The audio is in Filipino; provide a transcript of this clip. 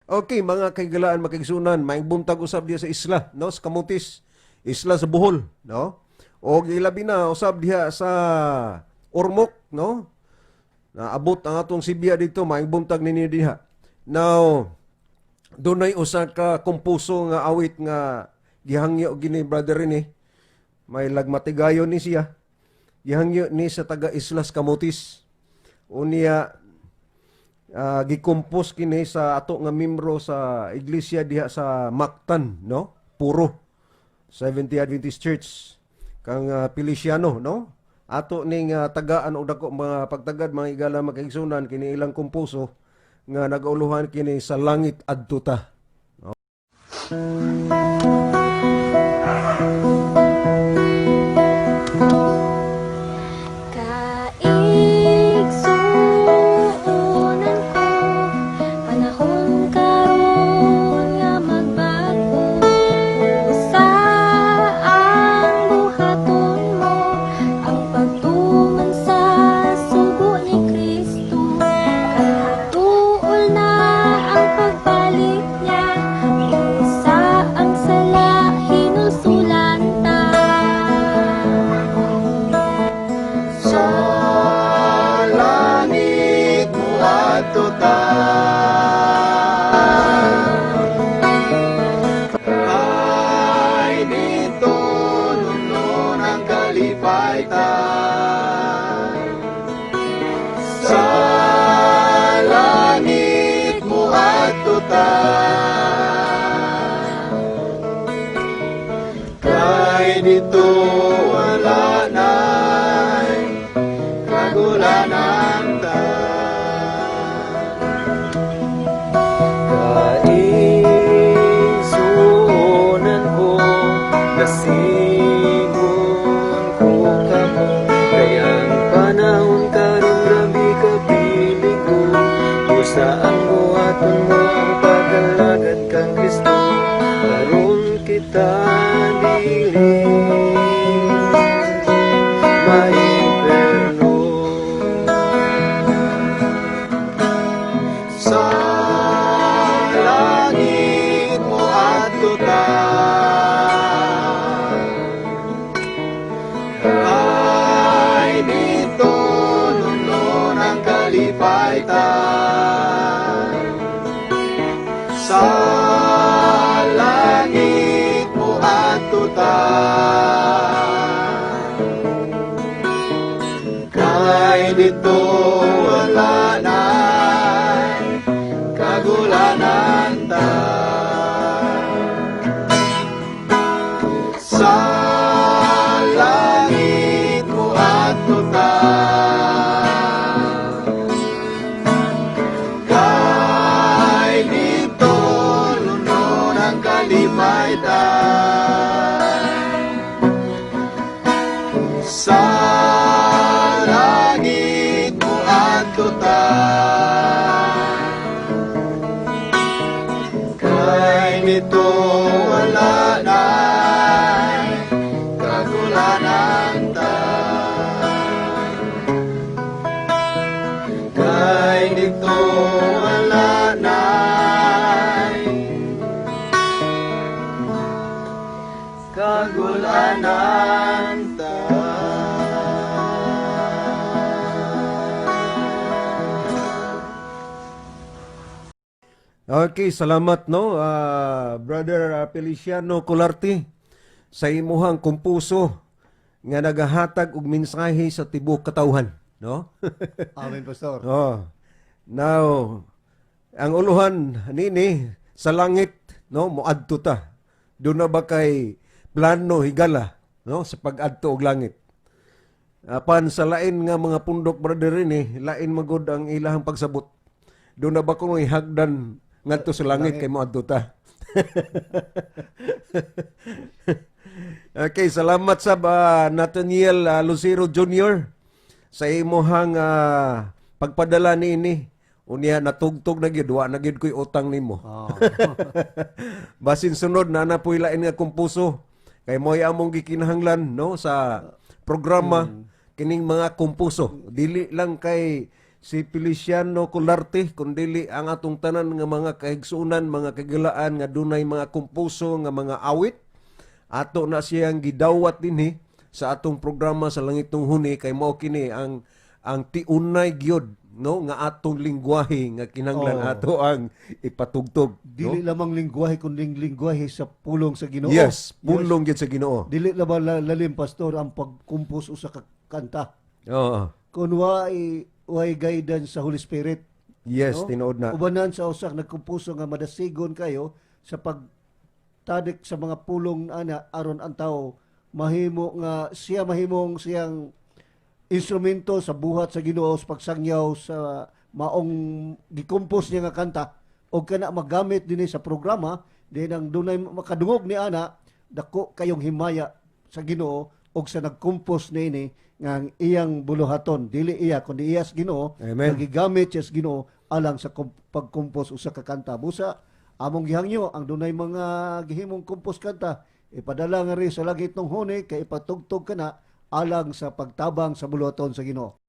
Okay, mga kaigalaan, makigsunan, maing buntag usab diya sa isla, no? Sa Kamutis, isla sa Bohol, no? O ilabi na usab diha sa Ormoc, no? Naabot ang atong Sibya dito, maing buntag ninyo diha. Now, dunay usa ka kompuso nga awit nga gihangyo gini brother ni. May lagmatigayon ni siya. Gihangyo ni sa taga Islas Camotes. Unya gikompos kini sa ato nga membro sa iglesia diha sa Mactan, no? Puro Seventh-day Adventist Church kang Feliciano, no? Ato ning tagaan og dako mga pagtagad mga igala makaigsunan kini ilang komposo nga nagauluhan kini sa langit adto ta. Kaigsuonan ko, panahon karon nga magbago. Usa ang buhaton mo, ang pagtuman sa sugo ni Kristo. Kahatuol na ang pagbalik niya, usa ang sala hinusulan ta. Sa langit mo adto ta, kay dito nunon ang kalipaytan. Sa langit mo adto ta, kay dito wala na'y kagulanan ta. Kaigsuonan ko, nasingon ko kamo, kayang panahon karon grabe ka piling ko. Usaan mo aton mo ang pag-alagad kang Kristo, karon kita dili maimperno. Sa langit mo adto ta, kay dito nunon ang kalipaytan. Sa langit mo adto ta, kay dito wala na'y kagulanan ta. Sa langit mo adto ta, kay dito lunon ang kalipaytan. Sa langit mo adto ta, kay dito wala na'y kagulanan ta. Kay dito wala na'y kagulanan ta. Okay, salamat no, Brother Feliciano Colarte sa imuhang kompuso nga nagahatag og mensahe sa tibuok katawhan, no? Amen, Pastor. Oh. Now, ang uluhan nini sa langit, no, moadto ta. Doon na ba kay plano higala, no, sa pag-adto og langit. Apan sa lain nga mga pundok brother ini, lain magud ang ilahang pagsabot. Doon na ba kung ihagdan ngadto sa langit kay moadto ta. Okay, salamat sa Nathaniel Lucero Jr. sa imuhang pagpadala niini. Unya natugtog na gyud, wa na gyud koy utang nimo. Basin sunod na napoy lain nga kompuso kay mo'y among gikinahanglan no sa programa kining mga kompuso. Dili lang kay si Feliciano Colarte kundili ang atong tanan nga mga kahigsunan, mga kagilaan nga dunay mga komposo nga mga awit. Ato na siyang gidawat dinhi sa atong programa sa Langit ng Huni kay mao kini ang tiunay gyud no nga atong lingwahe nga kinahanglan Oh. ato ang ipatugtog. Dili No? lamang lingwahe kundi lingwahe sa pulong sa Ginoo. Yes, pulong gyud sa Ginoo. Dili lamang lalim pastor ang pagkumpos usa ka kanta. Oo. Kung way guidance sa Holy Spirit. Yes, no? tinuod na. Ubanan sa usak nagkumpuso nga madasigon kayo sa pagtadik sa mga pulong ana aron ang tao mahimo nga siya mahimong siyang instrumento sa buhat sa Ginoo sa pagsangyaw sa maong gikumpos niya nga kanta o kana magamit dinhi sa programa din ang dunay makadungog ni ana dako kayong himaya sa Ginoo og sa nagkumpos niini nga ang iyang buluhaton dili iya kundi iya sa Ginoo Amen. nagigamit siya sa Ginoo alang sa pagkumpos usa ka kanta busa among gihangyo ang dunay mga gihimong kumpos kanta ipadala nga rin sa Langit ng Huni kay ipatugtog kana alang sa pagtabang sa buluhaton sa Ginoo.